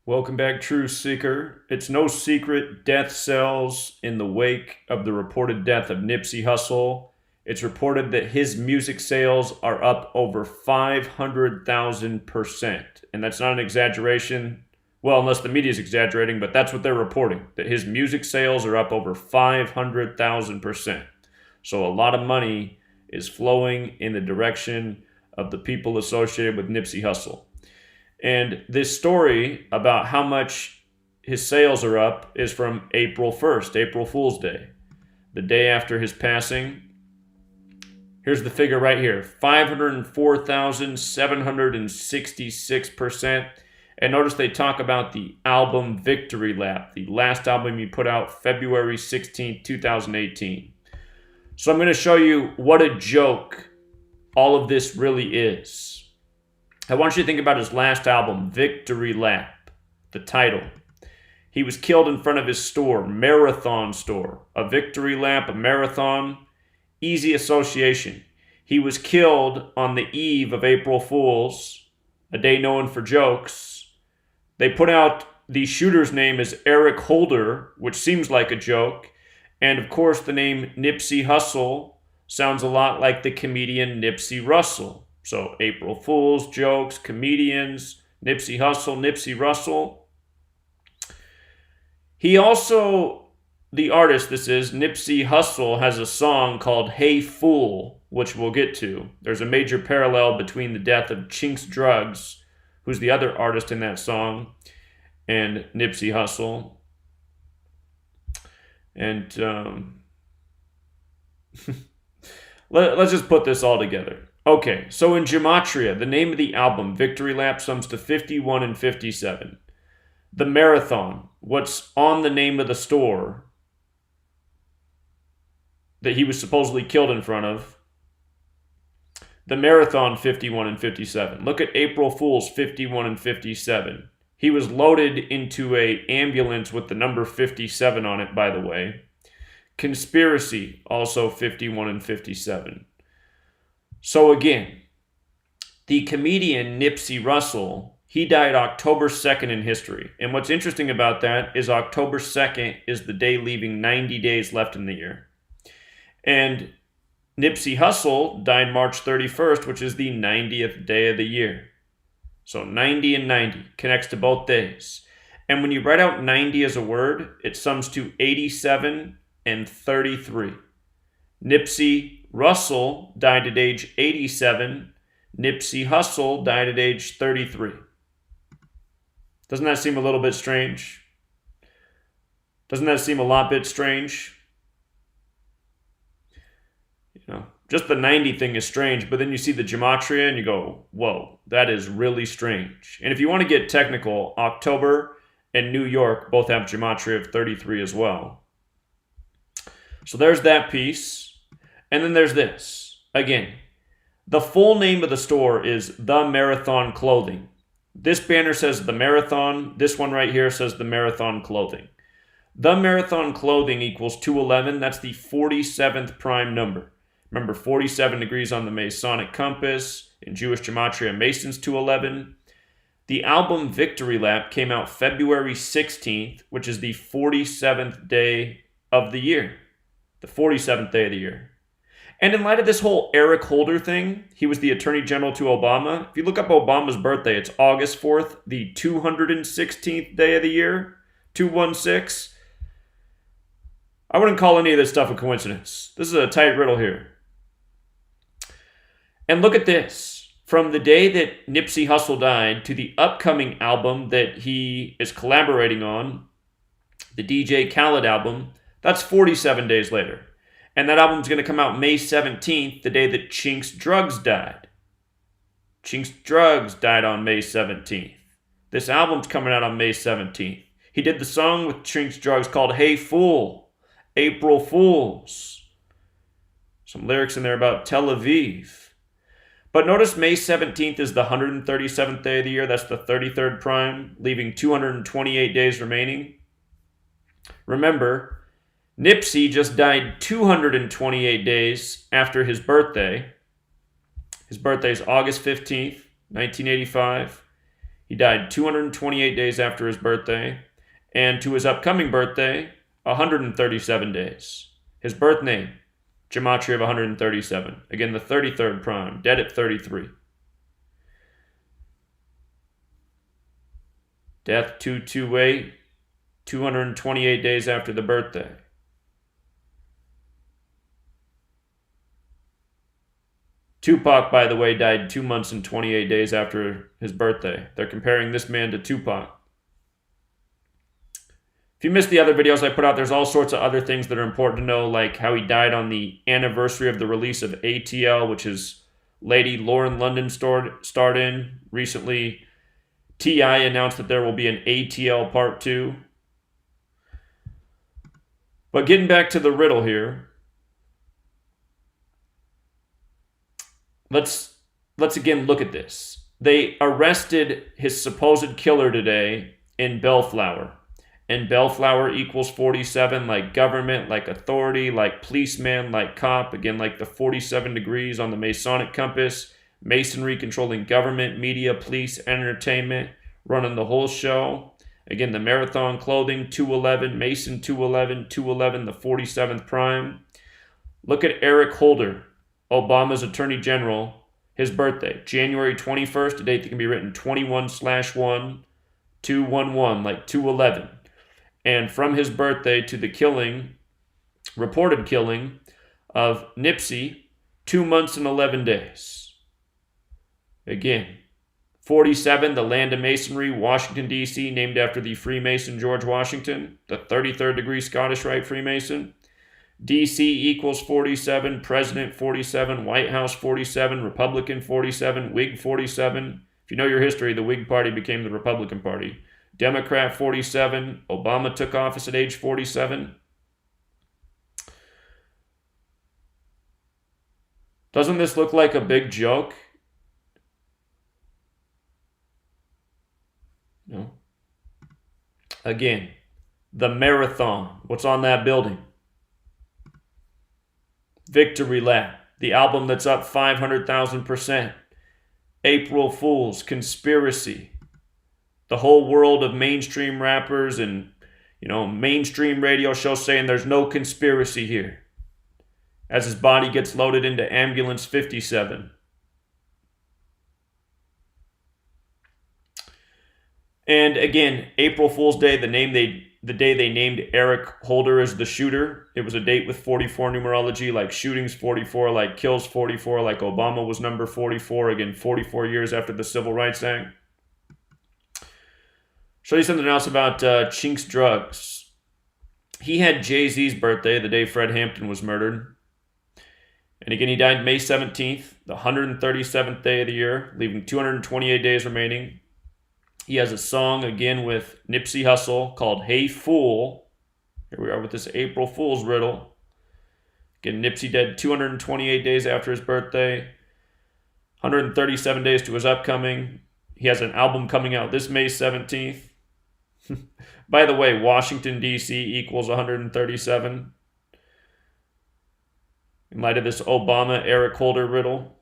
Welcome back, Truth Seeker. It's no secret death sells in the wake of the reported death of Nipsey Hussle. It's reported that his music sales are up over 500,000%. And that's not an exaggeration. Well, unless the media is exaggerating, but that's what they're reporting, that his music sales are up over 500,000%. So a lot of money is flowing in the direction of the people associated with Nipsey Hussle. And this story about how much his sales are up is from April 1st, April Fool's Day, the day after his passing. Here's the figure right here, 504,766%. And notice they talk about the album Victory Lap, the last album he put out February 16th, 2018. So I'm going to show you what a joke all of this really is. I want you to think about his last album, Victory Lap, the title. He was killed in front of his store, Marathon store. A victory lap, a marathon, easy association. He was killed on the eve of April Fool's, a day known for jokes. They put out the shooter's name as Eric Holder, which seems like a joke. And of course, the name Nipsey Hussle sounds a lot like the comedian Nipsey Russell. So April Fool's, jokes, comedians, Nipsey Hussle, Nipsey Russell. He also, the artist this is, Nipsey Hussle, has a song called Hey Fool, which we'll get to. There's a major parallel between the death of Chinx Drugz, who's the other artist in that song, and Nipsey Hussle. And let's just put this all together. Okay, so in Gematria, the name of the album, Victory Lap, sums to 51 and 57. The Marathon, what's on the name of the store that he was supposedly killed in front of. The Marathon, 51 and 57. Look at April Fool's, 51 and 57. He was loaded into an ambulance with the number 57 on it, by the way. Conspiracy, also 51 and 57. So again, the comedian Nipsey Russell, he died October 2nd in history. And what's interesting about that is October 2nd is the day leaving 90 days left in the year. And Nipsey Hussle died March 31st, which is the 90th day of the year. So 90 and 90 connects to both days. And when you write out 90 as a word, it sums to 87 and 33. Nipsey Russell died at age 87. Nipsey Hussle died at age 33. Doesn't that seem a little bit strange? Doesn't that seem a lot bit strange? You know, just the 90 thing is strange, but then you see the Gematria and you go, whoa, that is really strange. And if you want to get technical, October and New York both have Gematria of 33 as well. So there's that piece. And then there's this. Again, the full name of the store is The Marathon Clothing. This banner says The Marathon. This one right here says The Marathon Clothing. The Marathon Clothing equals 211. That's the 47th prime number. Remember, 47 degrees on the Masonic compass. In Jewish Gematria, Mason's 211. The album Victory Lap came out February 16th, which is the 47th day of the year. The 47th day of the year. And in light of this whole Eric Holder thing, he was the Attorney General to Obama. If you look up Obama's birthday, it's August 4th, the 216th day of the year, 216. I wouldn't call any of this stuff a coincidence. This is a tight riddle here. And look at this. From the day that Nipsey Hussle died to the upcoming album that he is collaborating on, the DJ Khaled album, that's 47 days later. And that album's going to come out May 17th, the day that Chinx Drugz died. Chinx Drugz died on May 17th. This album's coming out on May 17th. He did the song with Chinx Drugz called Hey Fool, April Fools. Some lyrics in there about Tel Aviv. But notice May 17th is the 137th day of the year. That's the 33rd prime, leaving 228 days remaining. Remember, Nipsey just died 228 days after his birthday. His birthday is August 15th, 1985. He died 228 days after his birthday, and to his upcoming birthday, 137 days. His birth name, Gematria of 137. Again, the 33rd prime, dead at 33. Death 228, 228 days after the birthday. Tupac, by the way, died 2 months and 28 days after his birthday. They're comparing this man to Tupac. If you missed the other videos I put out, there's all sorts of other things that are important to know, like how he died on the anniversary of the release of ATL, which is Lady Lauren London starred in. Recently, T.I. announced that there will be an ATL Part 2. But getting back to the riddle here, let's again look at this. They arrested his supposed killer today in Bellflower. And Bellflower equals 47, like government, like authority, like policeman, like cop. Again, like the 47 degrees on the Masonic compass. Masonry controlling government, media, police, entertainment, running the whole show. Again, the marathon clothing, 211, Mason 211, 211, the 47th prime. Look at Eric Holder, Obama's Attorney General, his birthday, January 21st, a date that can be written 21/1, 211, like 211. And from his birthday to the killing, reported killing, of Nipsey, 2 months and 11 days. Again, 47, the land of masonry, Washington, D.C., named after the Freemason George Washington, the 33rd degree Scottish Rite Freemason. D.C. equals 47, President 47, White House 47, Republican 47, Whig 47. If you know your history, the Whig Party became the Republican Party. Democrat 47, Obama took office at age 47. Doesn't this look like a big joke? No. Again, the marathon. What's on that building? Victory Lap, the album that's up 500,000%. April Fool's, Conspiracy. The whole world of mainstream rappers and, mainstream radio shows saying there's no conspiracy here. As his body gets loaded into Ambulance 57. And again, April Fool's Day, the day they named Eric Holder as the shooter. It was a date with 44 numerology, like shootings 44, like kills 44, like Obama was number 44, again, 44 years after the Civil Rights Act. Show you something else about Chinx Drugz. He had Jay-Z's birthday, the day Fred Hampton was murdered. And again, he died May 17th, the 137th day of the year, leaving 228 days remaining. He has a song, again, with Nipsey Hussle called Hey Fool. Here we are with this April Fool's riddle. Again, Nipsey dead 228 days after his birthday, 137 days to his upcoming. He has an album coming out this May 17th. By the way, Washington, D.C. equals 137. In light of this Obama Eric Holder riddle.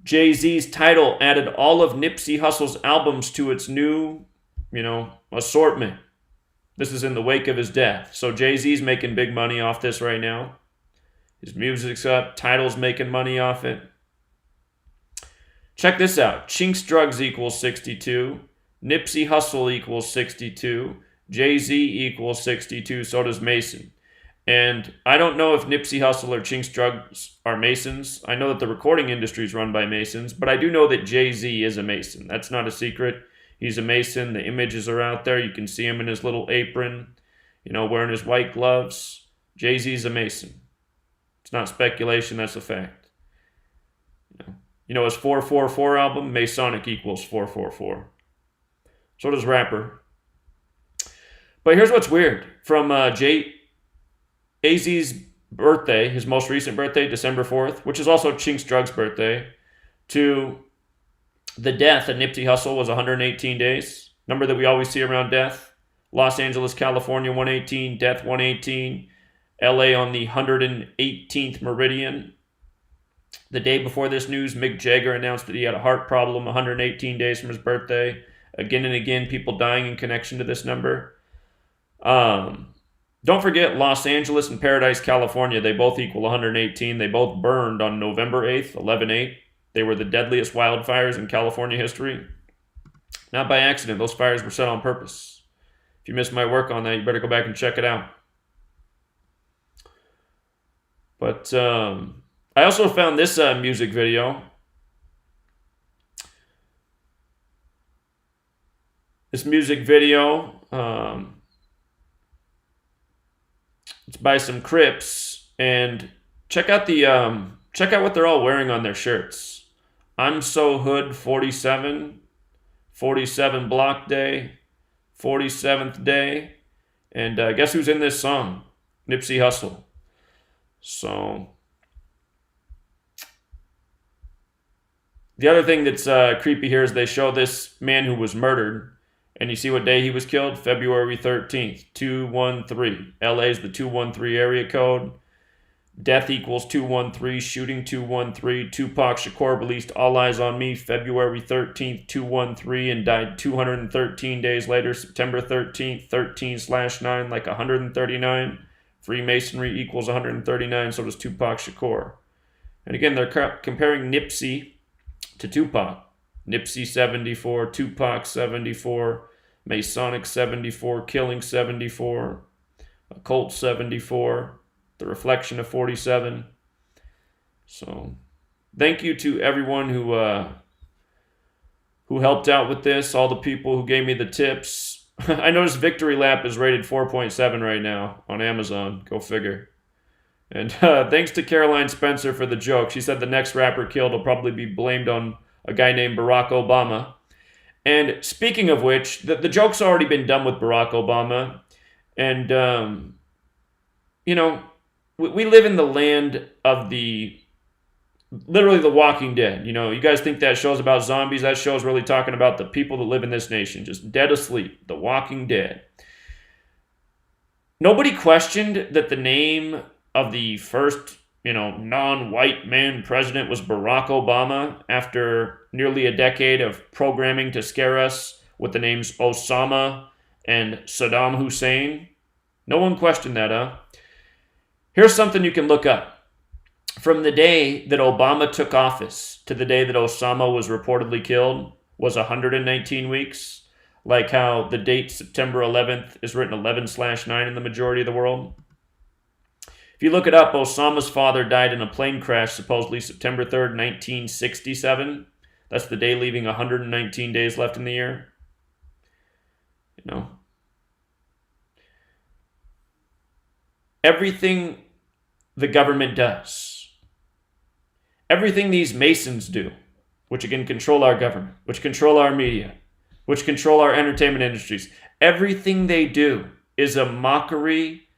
Jay-Z's title added all of Nipsey Hussle's albums to its new, assortment. This is in the wake of his death. So Jay-Z's making big money off this right now. His music's up. Tidal's making money off it. Check this out. Chinx Drugz equals 62. Nipsey Hussle equals 62. Jay-Z equals 62. So does Mason. And I don't know if Nipsey Hussle or Chinx Drugz are Masons. I know that the recording industry is run by Masons, but I do know that Jay-Z is a Mason. That's not a secret. He's a Mason. The images are out there. You can see him in his little apron, wearing his white gloves. Jay-Z's a Mason. It's not speculation. That's a fact. His 444 album, Masonic equals 444. So does rapper. But here's what's weird. From AZ's birthday, his most recent birthday, December 4th, which is also Chinx Drugz' birthday, to the death of Nipsey Hussle was 118 days. Number that we always see around death. Los Angeles, California, 118. Death, 118. LA on the 118th meridian. The day before this news, Mick Jagger announced that he had a heart problem 118 days from his birthday. Again and again, people dying in connection to this number. Don't forget Los Angeles and Paradise, California. They both equal 118. They both burned on November 8th, 11/8. They were the deadliest wildfires in California history. Not by accident. Those fires were set on purpose. If you missed my work on that, you better go back and check it out. But I also found this music video. This music video, it's by some Crips, and check out what they're all wearing on their shirts. I'm so hood 47, 47 block day, 47th day, and guess who's in this song? Nipsey Hussle. So the other thing that's creepy here is they show this man who was murdered. And you see what day he was killed? February 13th, 213. LA is the 213 area code. Death equals 213, shooting 213. Tupac Shakur released All Eyes on Me February 13th, 213, and died 213 days later, September 13th, 13/9, like 139. Freemasonry equals 139, so does Tupac Shakur. And again, they're comparing Nipsey to Tupac. Nipsey 74, Tupac 74, Masonic 74, Killing 74, Occult 74, The Reflection of 47. So thank you to everyone who helped out with this, all the people who gave me the tips. I noticed Victory Lap is rated 4.7 right now on Amazon. Go figure. And thanks to Caroline Spencer for the joke. She said the next rapper killed will probably be blamed on a guy named Barack Obama. And speaking of which, the joke's already been done with Barack Obama. And, you know, we live in the land of literally the Walking Dead. You know, you guys think that show's about zombies. That show's really talking about the people that live in this nation, just dead asleep, the Walking Dead. Nobody questioned that the name of the first, non-white man president was Barack Obama after nearly a decade of programming to scare us with the names Osama and Saddam Hussein. No one questioned that, huh? Here's something you can look up. From the day that Obama took office to the day that Osama was reportedly killed was 119 weeks, like how the date September 11th is written 11/9 in the majority of the world. If you look it up, Osama's father died in a plane crash supposedly September 3rd, 1967. That's the day leaving 119 days left in the year. Everything the government does, everything these Masons do, which again control our government, which control our media, which control our entertainment industries, everything they do is a mockery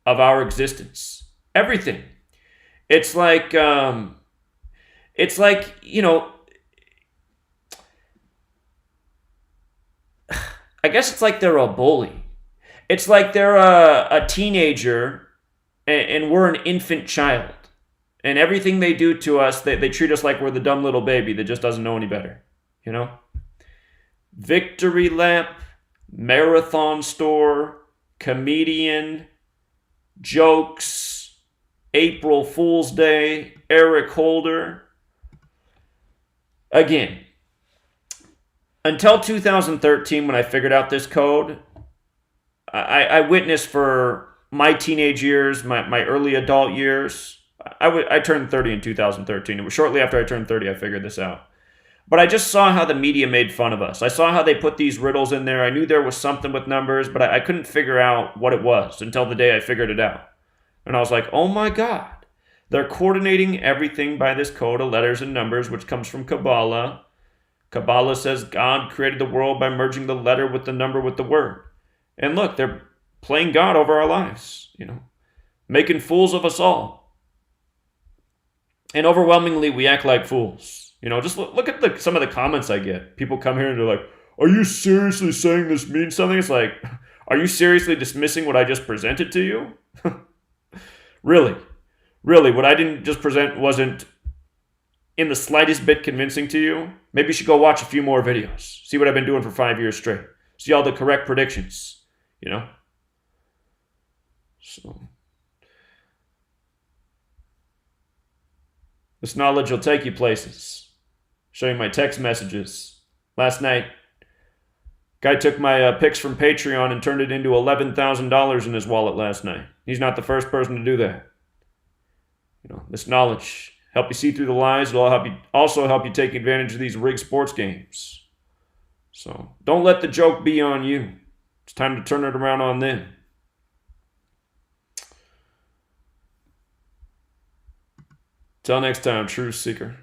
of our existence. Everything. It's like, I guess it's like they're a bully. It's like they're a teenager and we're an infant child. And everything they do to us, they treat us like we're the dumb little baby that just doesn't know any better. Victory Lap, Marathon Store, Comedian, Jokes, April Fool's Day, Eric Holder. Again, until 2013 when I figured out this code, I witnessed for my teenage years, my early adult years. I turned 30 in 2013. It was shortly after I turned 30 I figured this out. But I just saw how the media made fun of us. I saw how they put these riddles in there. I knew there was something with numbers, but I couldn't figure out what it was until the day I figured it out. And I was like, oh my God. They're coordinating everything by this code of letters and numbers, which comes from Kabbalah. Kabbalah says God created the world by merging the letter with the number with the word. And look, they're playing God over our lives, making fools of us all. And overwhelmingly, we act like fools. Just look at some of the comments I get. People come here and they're like, are you seriously saying this means something? It's like, are you seriously dismissing what I just presented to you? Really, what I didn't just present wasn't in the slightest bit convincing to you, maybe you should go watch a few more videos. See what I've been doing for 5 years straight. See all the correct predictions, you know? So, this knowledge will take you places. Show you my text messages. Last night, guy took my pics from Patreon and turned it into $11,000 in his wallet last night. He's not the first person to do that. You know, this knowledge help you see through the lies. It'll also help you take advantage of these rigged sports games. So don't let the joke be on you. It's time to turn it around on them. Till next time, Truth Seeker.